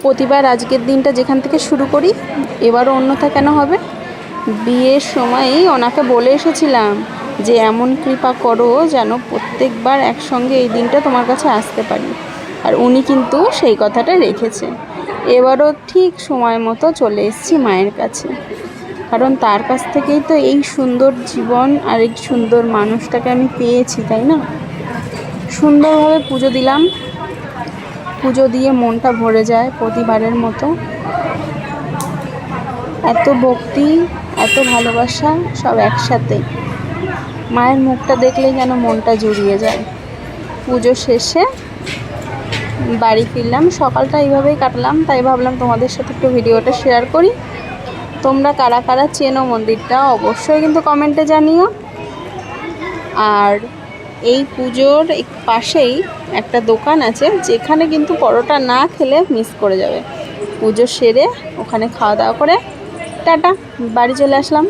প্রতিবার আজকের দিনটা যেখান থেকে শুরু করি এবারও অন্যথা কেন হবে। বিয়ের সময়ই ওনাকে বলে এসেছিলাম যে এমন কৃপা করো যেন প্রত্যেকবার একসঙ্গে এই দিনটা তোমার কাছে আসতে পারি, আর উনি কিন্তু সেই কথাটা রেখেছে। এবারও ঠিক সময় মতো চলে এসেছি মায়ের কাছে, কারণ তার কাছ থেকেই তো এই সুন্দর জীবন আর এই সুন্দর মানুষটাকে আমি পেয়েছি, তাই না। সুন্দরভাবে পুজো দিলাম, পুজো দিয়ে মনটা ভরে যায় প্রতিবারের মতো। এত ভক্তি, এত ভালোবাসা সব একসাথে, মায়ের মুখটা দেখলেই যেন মনটা জুড়িয়ে যায়। পুজো শেষে বাড়ি ফিরলাম, সকালটা এইভাবেই কাটলাম, তাই ভাবলাম তোমাদের সাথে একটু ভিডিওটা শেয়ার করি। তোমরা কারা কারা চেনো মন্দিরটা অবশ্যই কিন্তু কমেন্টে জানিও। আর এই পুজোর পাশেই একটা দোকান আছে যেখানে কিন্তু পরোটা না খেলে মিস করে যাবে। পুজো সেরে ওখানে খাওয়া দাওয়া করে টাটা বাড়ি চলে আসলাম।